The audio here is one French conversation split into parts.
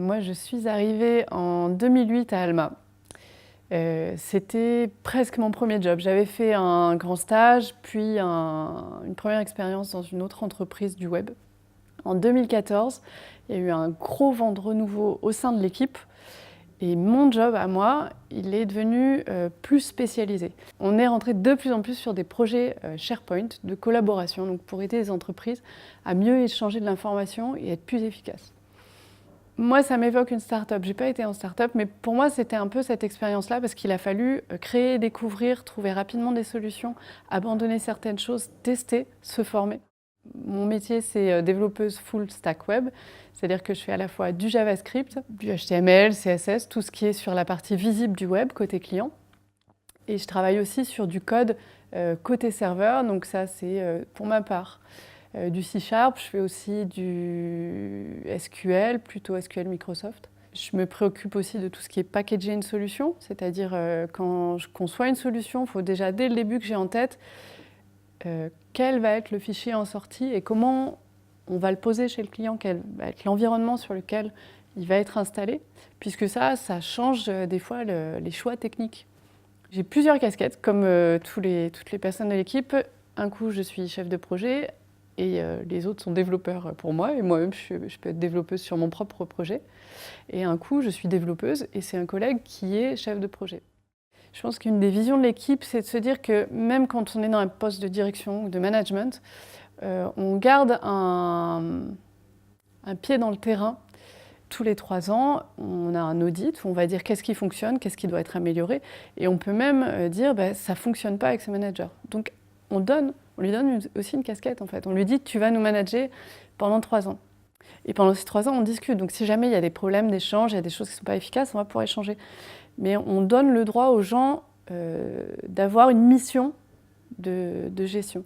Moi, je suis arrivée en 2008 à Alma. C'était presque mon premier job. J'avais fait un grand stage, puis une première expérience dans une autre entreprise du web. En 2014, il y a eu un gros vent de renouveau au sein de l'équipe. Et mon job à moi, il est devenu plus spécialisé. On est rentré de plus en plus sur des projets SharePoint de collaboration, donc pour aider les entreprises à mieux échanger de l'information et être plus efficaces. Moi, ça m'évoque une start-up. Je n'ai pas été en start-up, mais pour moi, c'était un peu cette expérience-là parce qu'il a fallu créer, découvrir, trouver rapidement des solutions, abandonner certaines choses, tester, se former. Mon métier, c'est développeuse full stack web, c'est-à-dire que je fais à la fois du JavaScript, du HTML, CSS, tout ce qui est sur la partie visible du web, côté client. Et je travaille aussi sur du code côté serveur, donc ça, c'est pour ma part. Du C#, je fais aussi du SQL, plutôt SQL Microsoft. Je me préoccupe aussi de tout ce qui est packager une solution, c'est-à-dire quand je conçois une solution, il faut déjà dès le début que j'ai en tête quel va être le fichier en sortie et comment on va le poser chez le client, quel va être l'environnement sur lequel il va être installé, puisque ça change des fois les choix techniques. J'ai plusieurs casquettes, comme toutes les personnes de l'équipe. Un coup, je suis chef de projet, et les autres sont développeurs pour moi, et moi-même, je peux être développeuse sur mon propre projet. Et un coup, je suis développeuse, et c'est un collègue qui est chef de projet. Je pense qu'une des visions de l'équipe, c'est de se dire que même quand on est dans un poste de direction ou de management, on garde un pied dans le terrain. Tous les 3 ans, on a un audit où on va dire qu'est-ce qui fonctionne, qu'est-ce qui doit être amélioré, et on peut même dire ça ne fonctionne pas avec ce manager. Donc on lui donne aussi une casquette en fait. On lui dit tu vas nous manager pendant 3 ans. Et pendant ces 3 ans, on discute. Donc si jamais il y a des problèmes d'échange, il y a des choses qui ne sont pas efficaces, on va pouvoir échanger. Mais on donne le droit aux gens d'avoir une mission de gestion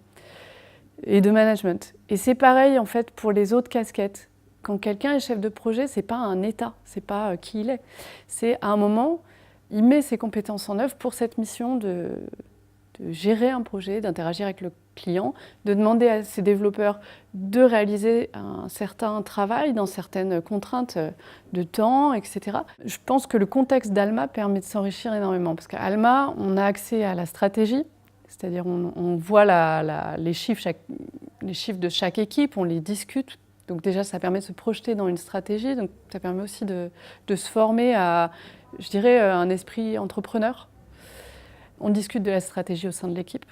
et de management. Et c'est pareil en fait pour les autres casquettes. Quand quelqu'un est chef de projet, c'est pas un état, c'est pas qui il est. C'est à un moment, il met ses compétences en œuvre pour cette mission de gérer un projet, d'interagir avec le client, de demander à ses développeurs de réaliser un certain travail dans certaines contraintes de temps, etc. Je pense que le contexte d'Alma permet de s'enrichir énormément, parce qu'à Alma, on a accès à la stratégie, c'est-à-dire on voit les chiffres de chaque équipe, on les discute. Donc déjà, ça permet de se projeter dans une stratégie, donc ça permet aussi de se former à, je dirais, un esprit entrepreneur. On discute de la stratégie au sein de l'équipe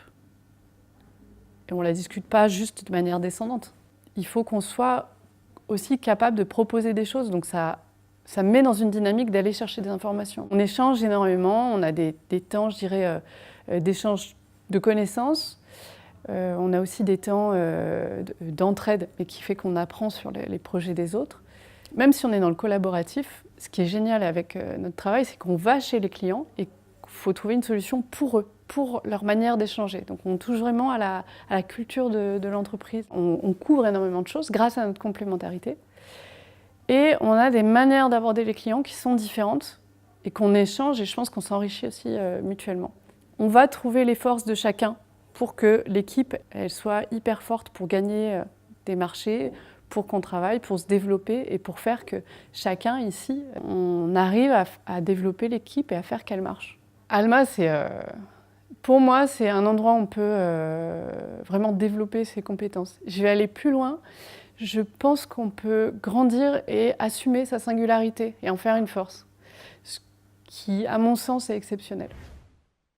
et on ne la discute pas juste de manière descendante. Il faut qu'on soit aussi capable de proposer des choses, donc ça me met dans une dynamique d'aller chercher des informations. On échange énormément, on a des temps, je dirais, d'échange de connaissances. On a aussi des temps d'entraide, mais qui fait qu'on apprend sur les projets des autres. Même si on est dans le collaboratif, ce qui est génial avec notre travail, c'est qu'on va chez les clients et il faut trouver une solution pour eux, pour leur manière d'échanger. Donc on touche vraiment à la culture de l'entreprise. On couvre énormément de choses grâce à notre complémentarité. Et on a des manières d'aborder les clients qui sont différentes et qu'on échange, et je pense qu'on s'enrichit aussi mutuellement. On va trouver les forces de chacun pour que l'équipe elle soit hyper forte pour gagner des marchés, pour qu'on travaille, pour se développer et pour faire que chacun ici, on arrive à développer l'équipe et à faire qu'elle marche. Alma, pour moi, c'est un endroit où on peut vraiment développer ses compétences. Je vais aller plus loin. Je pense qu'on peut grandir et assumer sa singularité et en faire une force, ce qui, à mon sens, est exceptionnel.